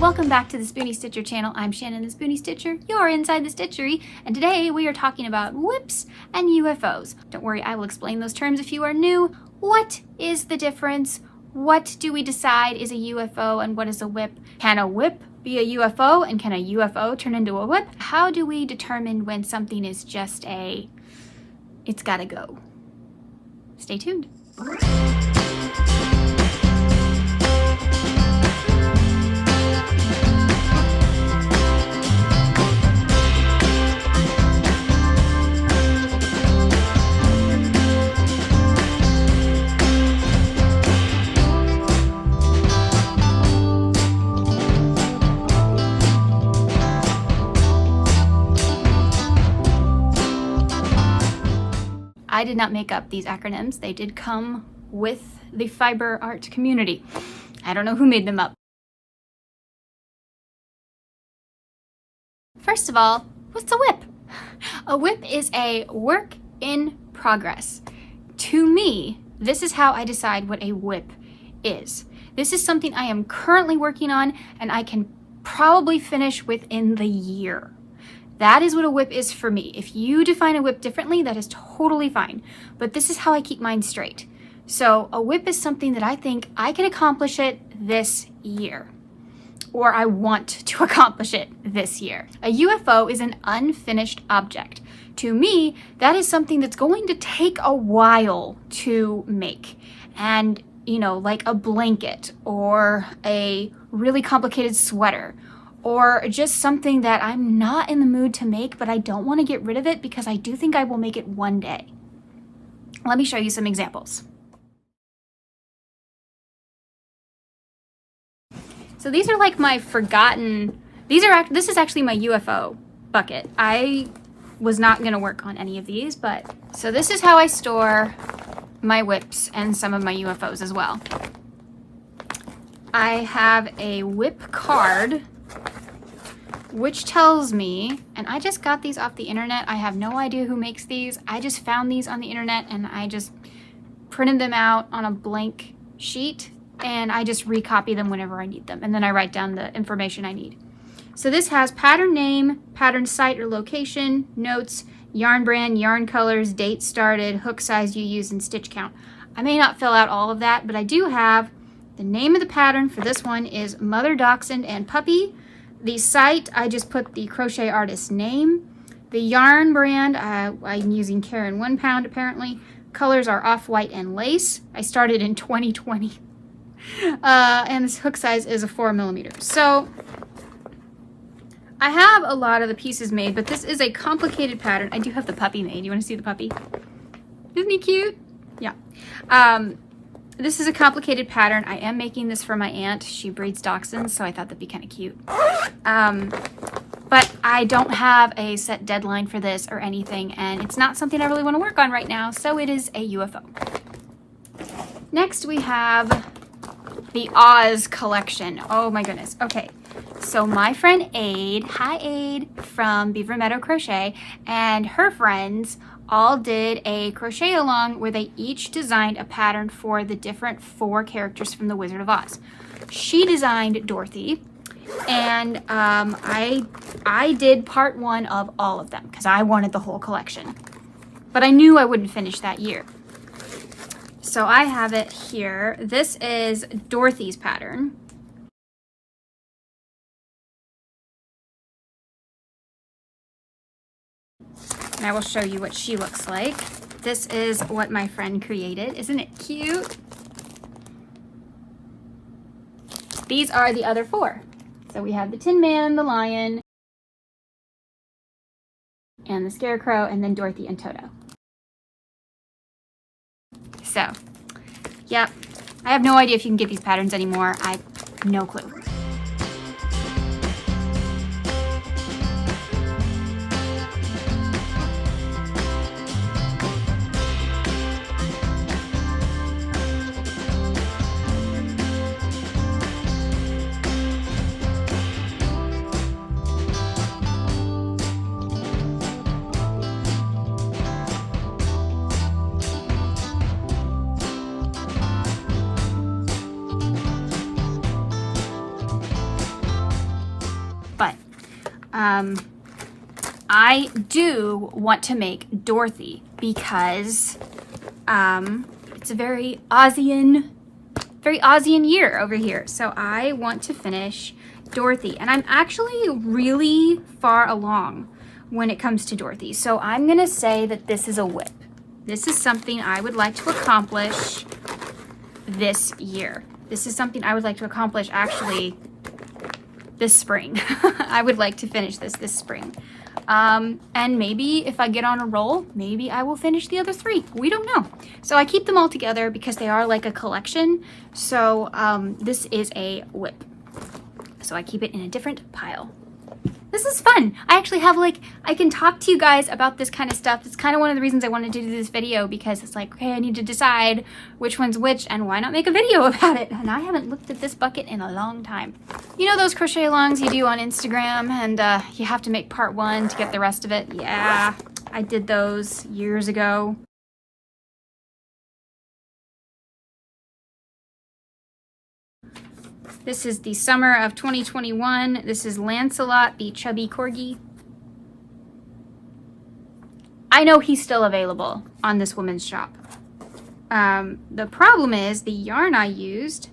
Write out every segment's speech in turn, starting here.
Welcome back to the Spoonie Stitcher channel. I'm Shannon the Spoonie Stitcher. You're inside the stitchery, and today we are talking about WIPS and UFOs. Don't worry, I will explain those terms if you are new. What is the difference? What do we decide is a UFO and what is a WIP? Can a WIP be a UFO, and can a UFO turn into a WIP? How do we determine when something is just it's gotta go? Stay tuned. I did not make up these acronyms. They did come with the fiber art community. I don't know who made them up. First of all, what's a WIP? A WIP is a work in progress. To me, this is how I decide what a WIP is. This is something I am currently working on and I can probably finish within the year. That is what a WIP is for me. If you define a WIP differently, that is totally fine. But this is how I keep mine straight. So a WIP is something that I think I can accomplish it this year. Or I want to accomplish it this year. A UFO is an unfinished object. To me, that is something that's going to take a while to make. And, like a blanket or a really complicated sweater, or just something that I'm not in the mood to make, but I don't want to get rid of it because I do think I will make it one day. Let me show you some examples. So these are like my forgotten, this is actually my UFO bucket. I was not going to work on any of these, but so this is how I store my WIPs and some of my UFOs as well. I have a WIP card which tells me, and I just got these off the internet. I have no idea who makes these. I just found these on the internet and I just printed them out on a blank sheet and I just recopy them whenever I need them. And then I write down the information I need. So this has pattern name, pattern site or location, notes, yarn brand, yarn colors, date started, hook size you use, and stitch count. I may not fill out all of that, but I do have the name of the pattern. For this one is Mother Dachshund and Puppy. The site, I just put the crochet artist's name. The yarn brand, I'm using Karen 1 pound apparently. Colors are off-white and lace. I started in 2020. And this hook size is a 4mm. So I have a lot of the pieces made, but this is a complicated pattern. I do have the puppy made. You want to see the puppy? Isn't he cute? Yeah. This is a complicated pattern. I am making this for my aunt. She breeds dachshunds, so I thought that'd be kind of cute. But I don't have a set deadline for this or anything, and it's not something I really want to work on right now, so it is a UFO. Next, we have the Oz collection. Oh my goodness. Okay, so my friend Aid, hi Aid, from Beavermeadowcrochet, and her friends all did a crochet along where they each designed a pattern for the different 4 characters from the Wizard of Oz. She designed Dorothy, and I did part 1 of all of them because I wanted the whole collection, but I knew I wouldn't finish that year. So I have it here. This is Dorothy's pattern. And I will show you what she looks like. This is what my friend created. Isn't it cute? These are the other 4. So we have the Tin Man, the Lion, and the Scarecrow, and then Dorothy and Toto. So, yep. I have no idea if you can get these patterns anymore. I have no clue. I do want to make Dorothy because it's a very Aussian year over here. So I want to finish Dorothy, and I'm actually really far along when it comes to Dorothy. So I'm gonna say that this is a WIP. This is something I would like to accomplish this year. This is something I would like to accomplish actually this spring. I would like to finish this spring. And maybe if I get on a roll, maybe I will finish the other 3. We don't know. So I keep them all together because they are like a collection. So this is a WIP. So I keep it in a different pile. This is fun. I actually have I can talk to you guys about this kind of stuff. It's kind of one of the reasons I wanted to do this video, because it's like, okay, I need to decide which one's which and why not make a video about it. And I haven't looked at this bucket in a long time. You know those crochet alongs you do on Instagram and you have to make part 1 to get the rest of it? Yeah, I did those years ago. This is the summer of 2021. This is Lancelot, the chubby corgi. I know he's still available on this woman's shop. The problem is the yarn I used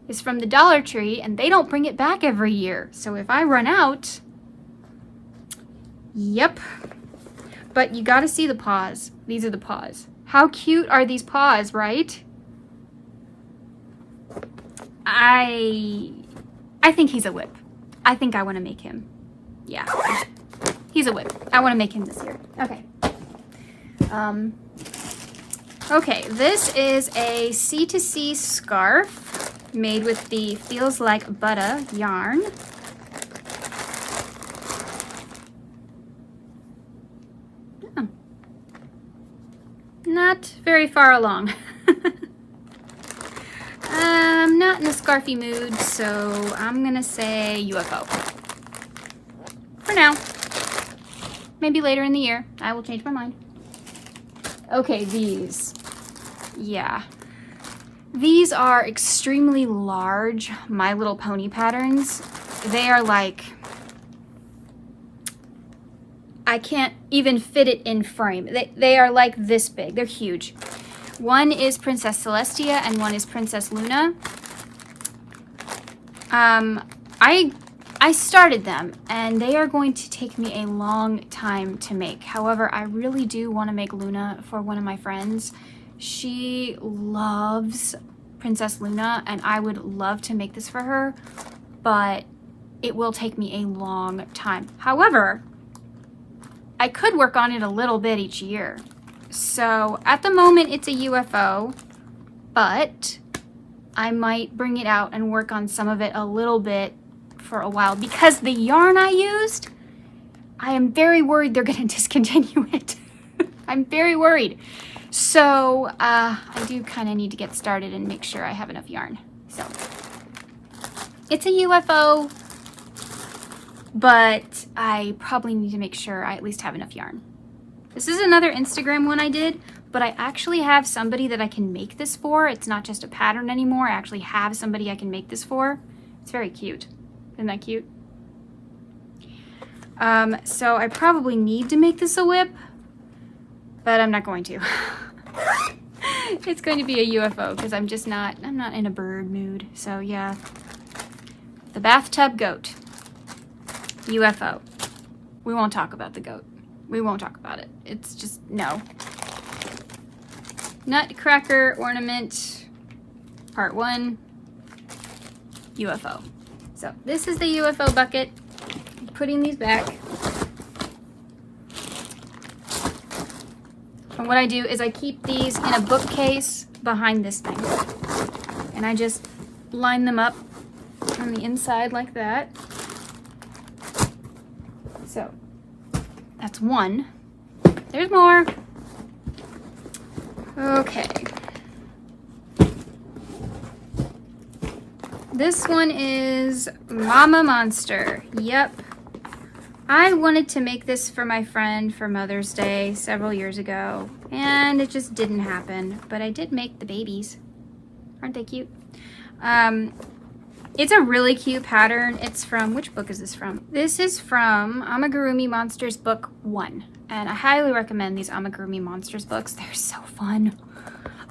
is from the Dollar Tree, and they don't bring it back every year. So if I run out, yep. But you gotta see the paws. These are the paws. How cute are these paws, right? I think he's a WIP. I think I want to make him. Yeah, he's a WIP. I want to make him this year. Okay. Okay, this is a C2C scarf made with the Feels Like Butter yarn. Oh. Not very far along. I'm not in a scarfy mood, so I'm gonna say UFO. For now. Maybe later in the year, I will change my mind. Okay, these. Yeah. These are extremely large My Little Pony patterns. They are like, I can't even fit it in frame. They are like this big. They're huge. One is Princess Celestia and one is Princess Luna. I started them and they are going to take me a long time to make. However, I really do want to make Luna for one of my friends. She loves Princess Luna and I would love to make this for her, but it will take me a long time. However, I could work on it a little bit each year. So at the moment it's a UFO, but I might bring it out and work on some of it a little bit for a while, because the yarn I used, I am very worried they're going to discontinue it. I'm very worried. So I do kind of need to get started and make sure I have enough yarn. So it's a UFO, but I probably need to make sure I at least have enough yarn. This is another Instagram one I did, but I actually have somebody that I can make this for. It's not just a pattern anymore. I actually have somebody I can make this for. It's very cute. Isn't that cute? So I probably need to make this a WIP, but I'm not going to. It's going to be a UFO because I'm not in a bird mood. So yeah. The bathtub goat. UFO. We won't talk about the goat. We won't talk about it. It's just, no. Nutcracker ornament, part 1, UFO. So this is the UFO bucket. I'm putting these back. And what I do is I keep these in a bookcase behind this thing. And I just line them up on the inside like that. So that's one. There's more. Okay. This one is Mama Monster. Yep. I wanted to make this for my friend for Mother's Day several years ago, and it just didn't happen. But I did make the babies. Aren't they cute? It's a really cute pattern. It's from, which book is this from? This is from Amigurumi Monsters Book 1. And I highly recommend these Amigurumi Monsters books. They're so fun.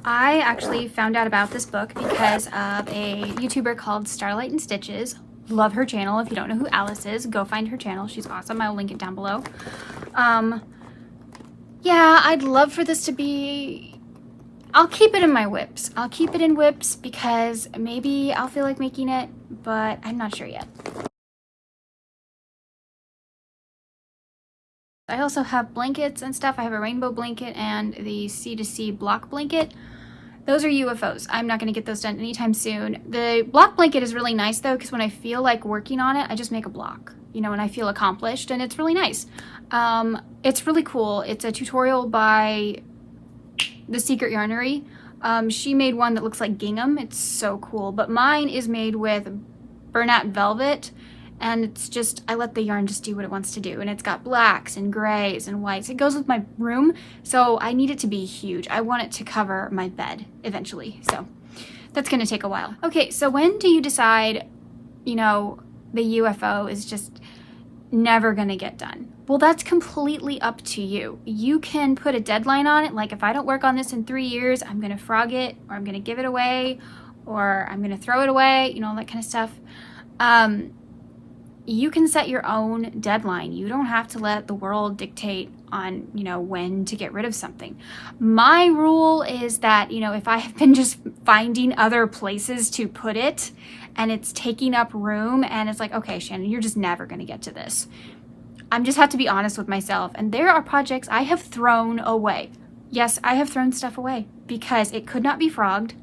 I actually found out about this book because of a YouTuber called Starlight and Stitches. Love her channel. If you don't know who Alice is, go find her channel. She's awesome. I will link it down below. Yeah, I'd love for this to be... I'll keep it in my WIPS. I'll keep it in WIPS because maybe I'll feel like making it, but I'm not sure yet. I also have blankets and stuff. I have a rainbow blanket and the C2C block blanket. Those are UFOs. I'm not going to get those done anytime soon. The block blanket is really nice though, because when I feel like working on it, I just make a block, you know, and I feel accomplished, and it's really nice. It's really cool. It's a tutorial by The Secret Yarnery. She made one that looks like gingham. It's so cool, but mine is made with burlap velvet, and it's just, I let the yarn just do what it wants to do, and it's got blacks and grays and whites. It goes with my room, so I need it to be huge. I want it to cover my bed eventually, so that's gonna take a while. Okay, so when do you decide, you know, the UFO is just never gonna get done? Well, that's completely up to you. You can put a deadline on it, like if I don't work on this in 3 years, I'm gonna frog it, or I'm gonna give it away, or I'm gonna throw it away, you know, all that kind of stuff. You can set your own deadline. You don't have to let the world dictate on, you know, when to get rid of something. My rule is that, you know, if I have been just finding other places to put it and it's taking up room and it's like, okay, Shannon, you're just never going to get to this. I just have to be honest with myself. And there are projects I have thrown away. Yes, I have thrown stuff away because it could not be frogged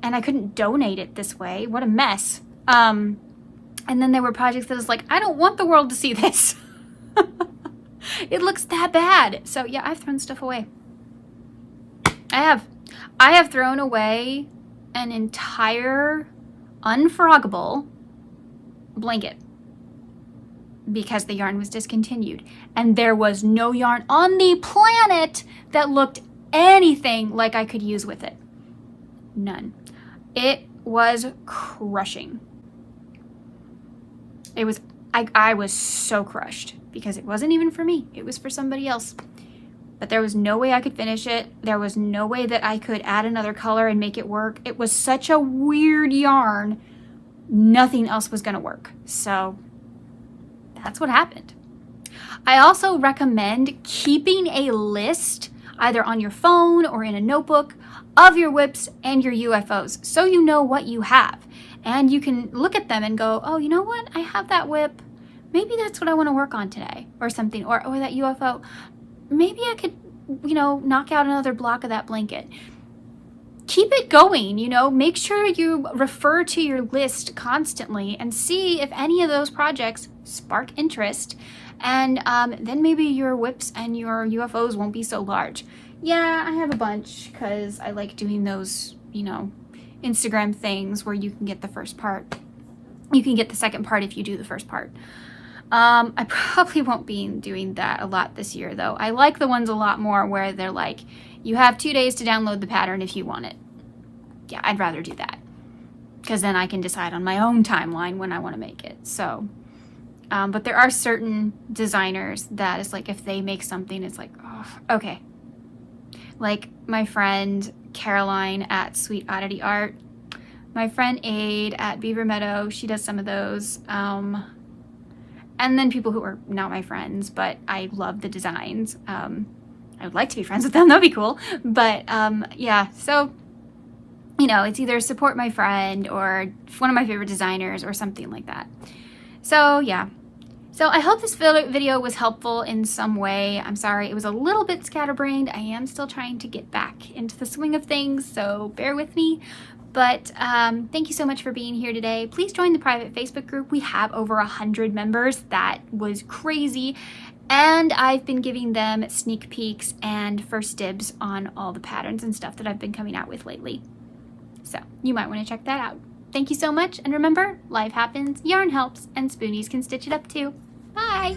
and I couldn't donate it this way. What a mess. And then there were projects that was like, I don't want the world to see this. It looks that bad. So yeah, I've thrown stuff away. I have thrown away an entire unfroggable blanket because the yarn was discontinued. And there was no yarn on the planet that looked anything like I could use with it. None. It was crushing. It was, I was so crushed because it wasn't even for me. It was for somebody else. But there was no way I could finish it. There was no way that I could add another color and make it work. It was such a weird yarn. Nothing else was going to work. So that's what happened. I also recommend keeping a list either on your phone or in a notebook of your WIPs and your UFOs so you know what you have. And you can look at them and go, oh, you know what? I have that WIP. Maybe that's what I want to work on today or something. Or that UFO. Maybe I could, you know, knock out another block of that blanket. Keep it going, you know. Make sure you refer to your list constantly and see if any of those projects spark interest. And then maybe your WIPs and your UFOs won't be so large. Yeah, I have a bunch because I like doing those, you know, Instagram things where you can get the first part. You can get the second part if you do the first part. I probably won't be doing that a lot this year though. I like the ones a lot more where they're like, you have 2 days to download the pattern if you want it. Yeah, I'd rather do that because then I can decide on my own timeline when I want to make it. So, but there are certain designers that is like, if they make something, it's like, oh, okay. Like my friend Caroline at Sweet Oddity Art, my friend Aid at Beavermeadow, she does some of those, and then people who are not my friends, but I love the designs. I would like to be friends with them, that'd be cool, but yeah, so, you know, it's either support my friend or one of my favorite designers or something like that. So yeah. So I hope this video was helpful in some way. I'm sorry, it was a little bit scatterbrained. I am still trying to get back into the swing of things, so bear with me. But thank you so much for being here today. Please join the private Facebook group. We have over 100 members. That was crazy. And I've been giving them sneak peeks and first dibs on all the patterns and stuff that I've been coming out with lately. So you might want to check that out. Thank you so much, and remember, life happens, yarn helps, and spoonies can stitch it up too. Bye!